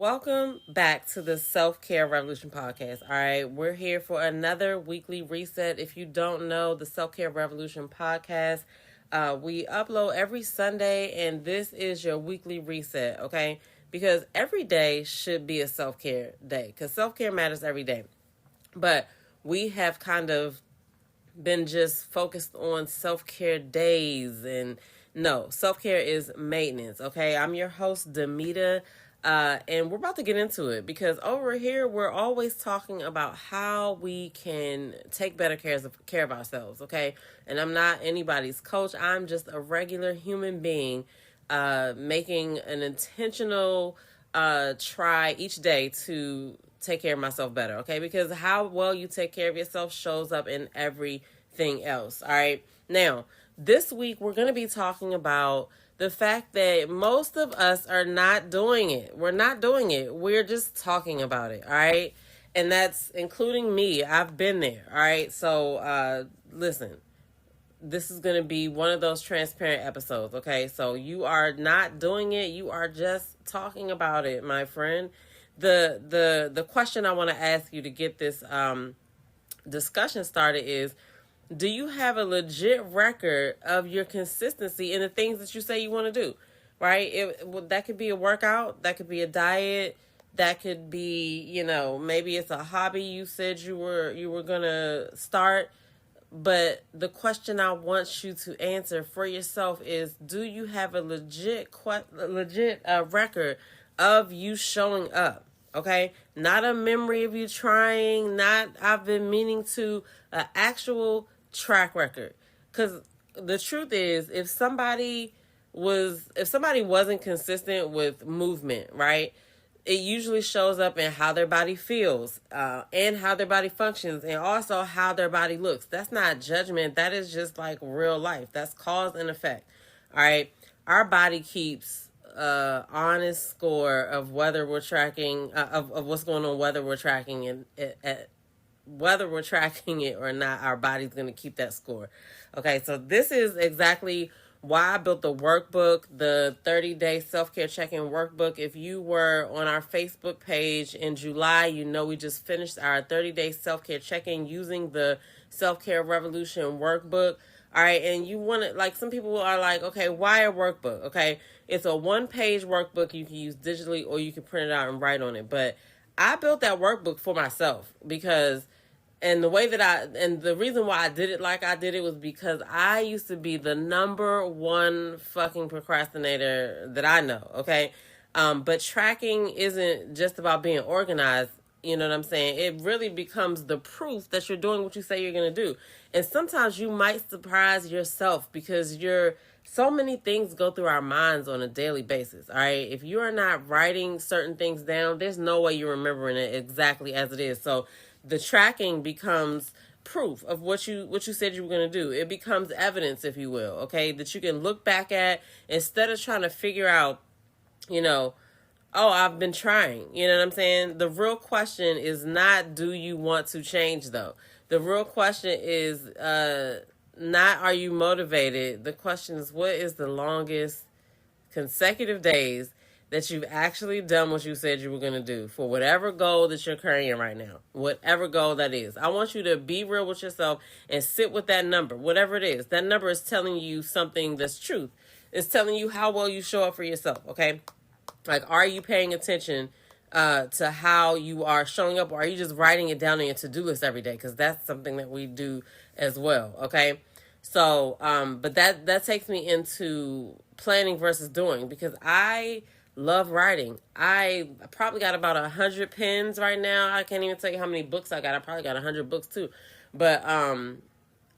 Welcome back to the Self-Care Revolution podcast. All right, we're here for another weekly reset. If you don't know the Self-Care Revolution podcast, we upload every Sunday, and this is your weekly reset, okay? Because every day should be a self-care day, because self-care matters every day. But we have kind of been just focused on self-care days, and no, self-care is maintenance, okay? I'm your host, Damita, and we're about to get into it because over here we're always talking about how we can take better care of ourselves, okay? And I'm not anybody's coach. I'm just a regular human being making an intentional try each day to take care of myself better, okay? Because how well you take care of yourself shows up in everything else, all right? Now, this week we're going to be talking about the fact that most of us are not doing it. We're not doing it. We're just talking about it, all right? And that's including me. I've been there, all right? So, listen, this is going to be one of those transparent episodes, okay? So you are not doing it. You are just talking about it, my friend. The question I want to ask you to get this discussion started is, do you have a legit record of your consistency in the things that you say you want to do? Right? That could be a workout, that could be a diet, that could be, maybe it's a hobby you said you were going to start. But the question I want you to answer for yourself is, do you have a legit record of you showing up? Okay, not a memory of you trying, not I've been meaning to, an actual track record. Because the truth is, if somebody wasn't consistent with movement, right, it usually shows up in how their body feels, and how their body functions, and also how their body looks. That's not judgment. That is just like real life. That's cause and effect. All right. Our body keeps honest score of whether we're tracking, of what's going on, whether we're tracking whether we're tracking it or not. Our body's going to keep that score. Okay. So this is exactly why I built the workbook, the 30-day self-care check-in workbook. If you were on our Facebook page in July, we just finished our 30-day self-care check-in using the Self-Care Revolution workbook. All right, and you want to, like, some people are like, okay, why a workbook? Okay, it's a one-page workbook you can use digitally, or you can print it out and write on it. But I built that workbook for myself because, and the reason why I did it like I did it was because I used to be the number one fucking procrastinator that I know, okay? But tracking isn't just about being organized. You know what I'm saying? It really becomes the proof that you're doing what you say you're going to do. And sometimes you might surprise yourself because so many things go through our minds on a daily basis. All right. If you are not writing certain things down, there's no way you're remembering it exactly as it is. So the tracking becomes proof of what you said you were going to do. It becomes evidence, if you will, okay, that you can look back at instead of trying to figure out, oh, I've been trying. You know what I'm saying? The real question is not, do you want to change, though? The real question is not, are you motivated? The question is, what is the longest consecutive days that you've actually done what you said you were going to do for whatever goal that you're carrying right now, whatever goal that is. I want you to be real with yourself and sit with that number, whatever it is. That number is telling you something that's truth. It's telling you how well you show up for yourself, okay? Like, are you paying attention to how you are showing up, or are you just writing it down on your to-do list every day? Because that's something that we do as well, okay? So, but that takes me into planning versus doing, because I love writing. I probably got about 100 pens right now. I can't even tell you how many books I got. I probably got 100 books too. But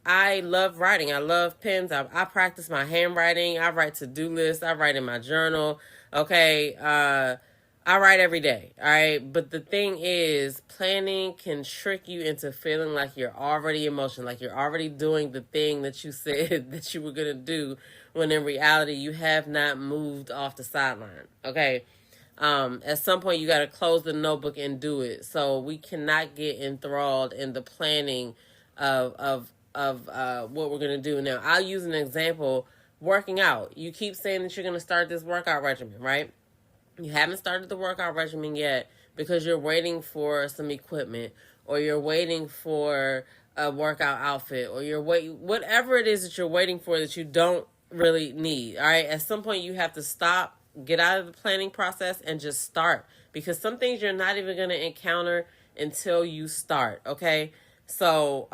I love writing. I love pens. I practice my handwriting. I write to-do lists. I write in my journal. Okay. I write every day. All right. But the thing is, planning can trick you into feeling like you're already in motion, like you're already doing the thing that you said that you were going to do, when in reality, you have not moved off the sideline. Okay. At some point, you got to close the notebook and do it. So we cannot get enthralled in the planning of what we're going to do. Now, I'll use an example. Working out. You keep saying that you're going to start this workout regimen, right? You haven't started the workout regimen yet because you're waiting for some equipment, or you're waiting for a workout outfit, or whatever it is that you're waiting for that you don't really need. All right. At some point you have to stop, get out of the planning process and just start, because some things you're not even going to encounter until you start. Okay. So,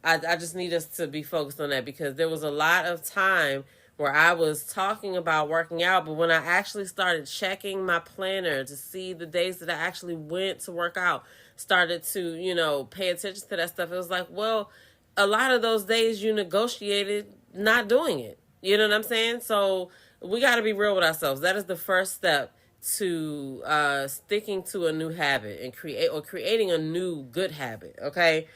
I just need us to be focused on that, because there was a lot of time where I was talking about working out, but when I actually started checking my planner to see the days that I actually went to work out, started to, pay attention to that stuff, it was like, well, a lot of those days you negotiated not doing it. You know what I'm saying? So we got to be real with ourselves. That is the first step to sticking to a new habit and creating a new good habit. Okay.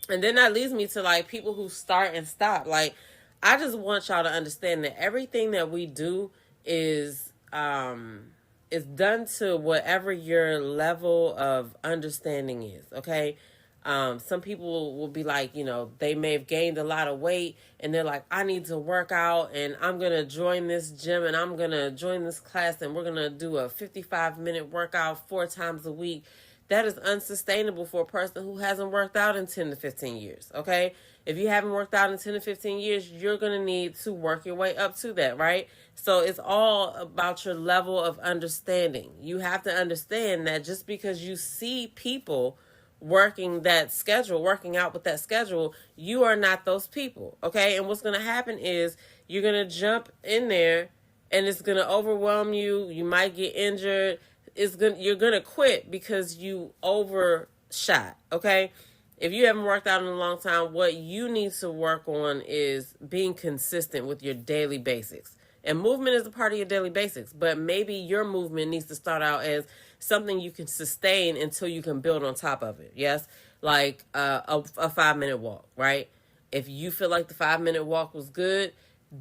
And then that leads me to like people who start and stop. Like, I just want y'all to understand that everything that we do is done to whatever your level of understanding is. Okay. Some people will be like, they may have gained a lot of weight and they're like, I need to work out and I'm going to join this gym and I'm going to join this class and we're going to do a 55-minute workout 4 times a week. That is unsustainable for a person who hasn't worked out in 10 to 15 years, okay? If you haven't worked out in 10 to 15 years, you're going to need to work your way up to that, right? So it's all about your level of understanding. You have to understand that just because you see people working out with that schedule, you are not those people, okay? And what's going to happen is you're going to jump in there and it's going to overwhelm you. You might get injured. You're gonna quit because you overshot. Okay, if you haven't worked out in a long time, what you need to work on is being consistent with your daily basics. And movement is a part of your daily basics, but maybe your movement needs to start out as something you can sustain until you can build on top of it. Yes, like a 5-minute walk, right? If you feel like the 5-minute walk was good,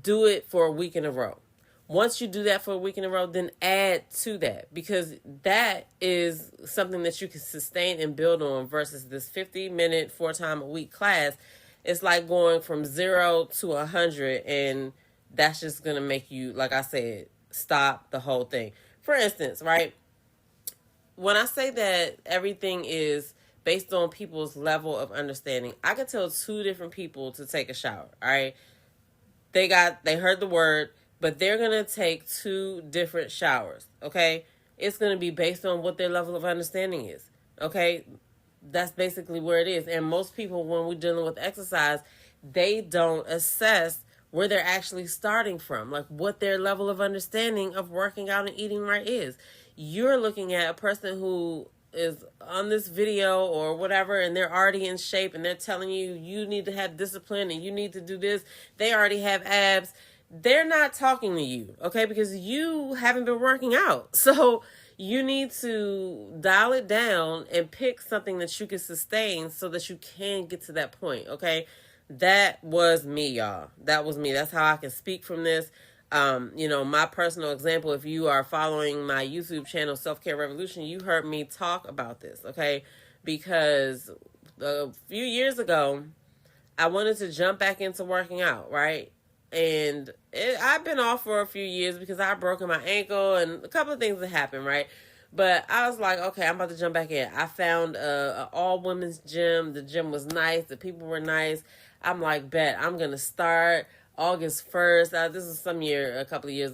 do it for a week in a row. Once you do that for a week in a row, then add to that, because that is something that you can sustain and build on versus this 50-minute 4-time-a-week class. It's like going from 0 to 100, and that's just going to make you, like I said, stop the whole thing. For instance, right, when I say that everything is based on people's level of understanding, I could tell 2 different people to take a shower, all right? They heard the word, but they're going to take 2 different showers, okay? It's going to be based on what their level of understanding is, okay? That's basically where it is. And most people, when we're dealing with exercise, they don't assess where they're actually starting from, like what their level of understanding of working out and eating right is. You're looking at a person who is on this video or whatever, and they're already in shape, and they're telling you, you need to have discipline and you need to do this. They already have abs. They're not talking to you, okay? Because you haven't been working out. So you need to dial it down and pick something that you can sustain so that you can get to that point, okay? That was me, y'all. That was me. That's how I can speak from this. My personal example, if you are following my YouTube channel, Selfcare Revolution, you heard me talk about this, okay? Because a few years ago, I wanted to jump back into working out, right? And I've been off for a few years because I broken my ankle and a couple of things that happened, right? But I was like, okay, I'm about to jump back in. I found a all women's gym. The gym was nice. The people were nice. I'm like, bet I'm gonna start August 1st. This was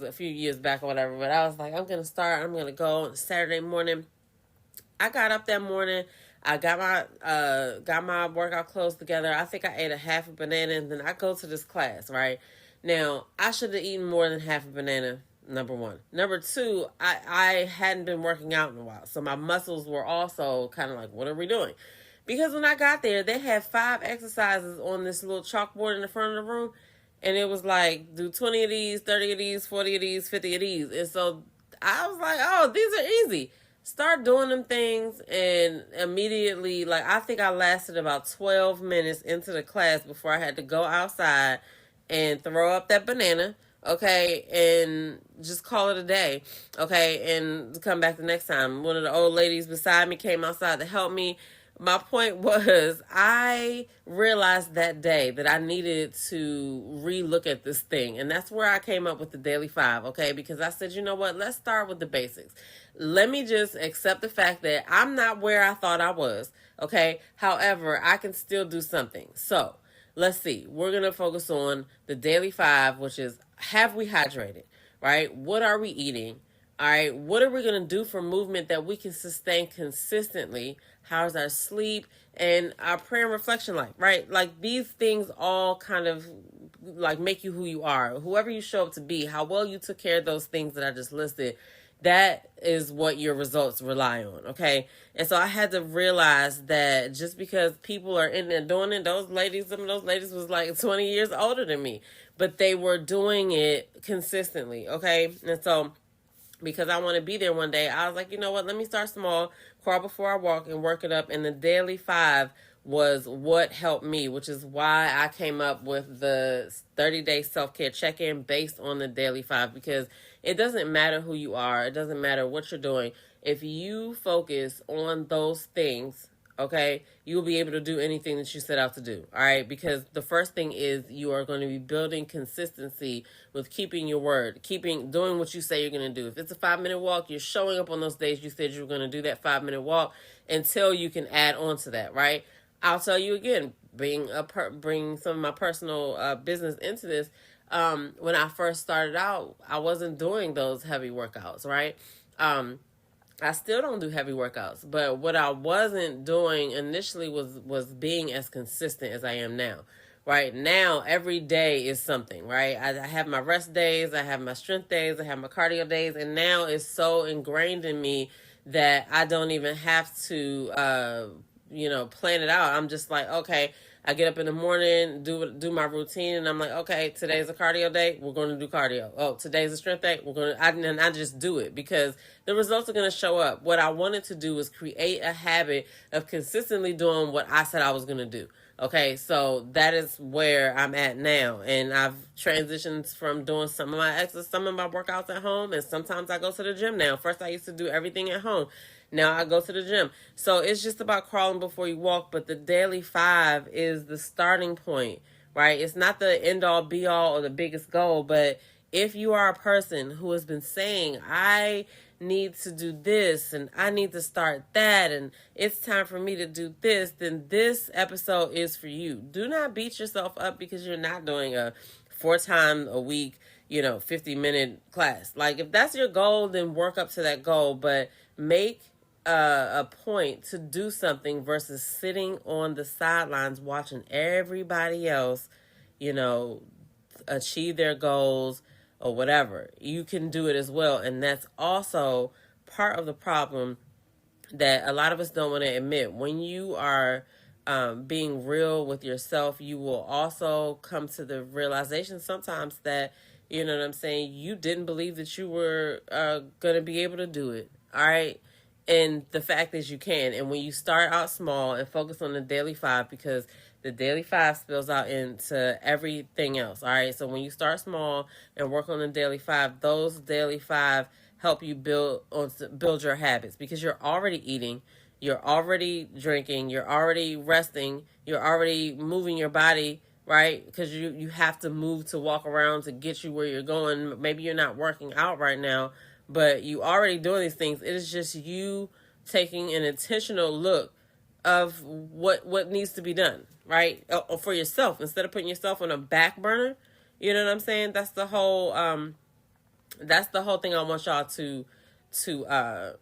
a few years back or whatever. But I was like, I'm gonna start. I'm gonna go on Saturday morning. I got up that morning. I got my workout clothes together. I think I ate a half a banana, and then I go to this class, right? Now, I should have eaten more than half a banana, number 1. Number 2, I hadn't been working out in a while. So my muscles were also kind of like, what are we doing? Because when I got there, they had 5 exercises on this little chalkboard in the front of the room. And it was like, do 20 of these, 30 of these, 40 of these, 50 of these. And so I was like, oh, these are easy. Start doing them things, and immediately, like, I think I lasted about 12 minutes into the class before I had to go outside and throw up that banana, okay, and just call it a day, okay, and come back the next time. One of the old ladies beside me came outside to help me, my point was, I realized that day that I needed to relook at this thing. And that's where I came up with the Daily Five, okay? Because I said, you know what? Let's start with the basics. Let me just accept the fact that I'm not where I thought I was, okay? However, I can still do something. So let's see. We're going to focus on the Daily Five, which is, have we hydrated, right? What are we eating? All right, what are we going to do for movement that we can sustain consistently? How's our sleep and our prayer and reflection life, right? Like these things all kind of like make you who you are, whoever you show up to be, how well you took care of those things that I just listed. That is what your results rely on, okay? And so I had to realize that just because people are in there doing it, some of those ladies was like 20 years older than me, but they were doing it consistently, okay? And so because I want to be there one day, I was like, you know what, let me start small, crawl before I walk, and work it up. And the Daily Five was what helped me, which is why I came up with the 30-day self-care check-in based on the Daily Five, because it doesn't matter who you are. It doesn't matter what you're doing. If you focus on those things, okay, you will be able to do anything that you set out to do, all right? Because the first thing is you are going to be building consistency with keeping your word, doing what you say you're going to do. If it's a 5-minute walk, you're showing up on those days you said you were going to do that 5-minute walk until you can add on to that, right? I'll tell you again, bring some of my personal business into this. When I first started out, I wasn't doing those heavy workouts, right? I still don't do heavy workouts, but what I wasn't doing initially was being as consistent as I am now. Right now, every day is something, right? I have my rest days, I have my strength days, I have my cardio days, and now it's so ingrained in me that I don't even have to, plan it out. I'm just like, okay, I get up in the morning, do my routine, and I'm like, okay, today's a cardio day. We're going to do cardio. Oh, today's a strength day. And I just do it because the results are going to show up. What I wanted to do was create a habit of consistently doing what I said I was going to do. Okay, so that is where I'm at now, and I've transitioned from doing some of my workouts at home, and sometimes I go to the gym now. First, I used to do everything at home. Now I go to the gym. So it's just about crawling before you walk, but the Daily Five is the starting point, right? It's not the end all be all or the biggest goal, but if you are a person who has been saying, I need to do this and I need to start that and it's time for me to do this, then this episode is for you. Do not beat yourself up because you're not doing a 4 times a week, 50-minute class. Like if that's your goal, then work up to that goal, but make a point to do something versus sitting on the sidelines watching everybody else, achieve their goals or whatever. You can do it as well. And that's also part of the problem that a lot of us don't want to admit. When you are being real with yourself, you will also come to the realization sometimes that, you know what I'm saying, you didn't believe that you were going to be able to do it. All right. And the fact is you can. And when you start out small and focus on the Daily Five, because the Daily Five spills out into everything else. All right. So when you start small and work on the Daily Five, those Daily Five help you build your habits, because you're already eating, you're already drinking, you're already resting, you're already moving your body, right? Because you have to move to walk around to get you where you're going. Maybe you're not working out right now, but you already doing these things. It is just you taking an intentional look of what needs to be done, right? For yourself, instead of putting yourself on a back burner. You know what I'm saying? That's the whole thing I want y'all to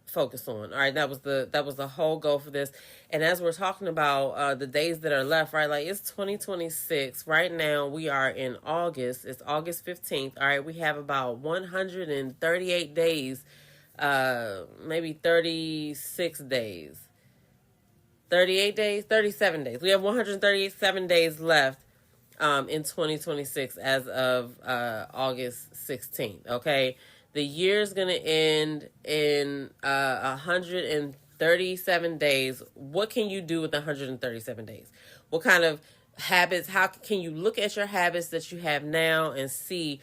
focus on. All right, that was the whole goal for this. And as we're talking about the days that are left, right? Like it's 2026 right now. We are in August. It's August 15th. All right, we have about 138 days, maybe 36 days, 38 days, 37 days. We have 137 days left in 2026 as of August 16th. Okay. The year's going to end in 137 days. What can you do with 137 days? What kind of habits? How can you look at your habits that you have now and see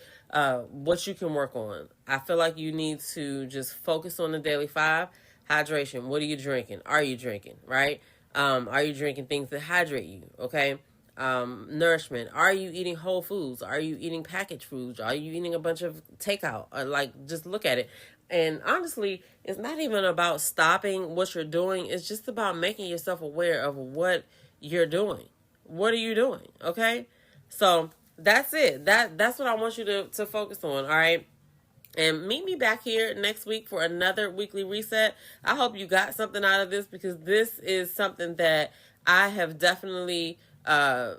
what you can work on? I feel like you need to just focus on the Daily Five. Hydration. What are you drinking? Are you drinking? Right? Are you drinking things that hydrate you? Okay. Nourishment. Are you eating whole foods? Are you eating packaged foods? Are you eating a bunch of takeout? Like, just look at it. And honestly, it's not even about stopping what you're doing. It's just about making yourself aware of what you're doing. What are you doing? Okay. So that's it. That's what I want you to focus on. All right. And meet me back here next week for another weekly reset. I hope you got something out of this, because this is something that I have definitely been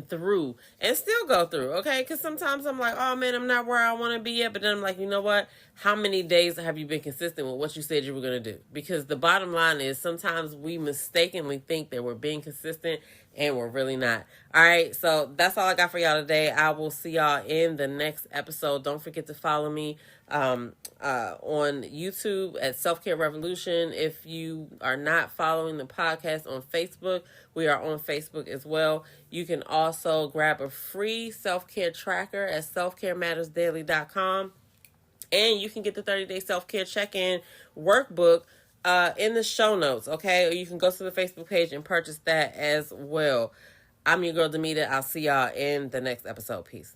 through and still go through. Okay, because sometimes I'm like, oh man, I'm not where I want to be yet. But then I'm like, you know what? How many days have you been consistent with what you said you were going to do? Because the bottom line is, sometimes we mistakenly think that we're being consistent and we're really not. All right, so that's all I got for y'all today. I will see y'all in the next episode. Don't forget to follow me on YouTube at Selfcare Revolution. If you are not following the podcast on Facebook, we are on Facebook as well. You can also grab a free self-care tracker at selfcaremattersdaily.com. And you can get the 30-day self-care check-in workbook in the show notes, okay? Or you can go to the Facebook page and purchase that as well. I'm your girl, Damita. I'll see y'all in the next episode. Peace.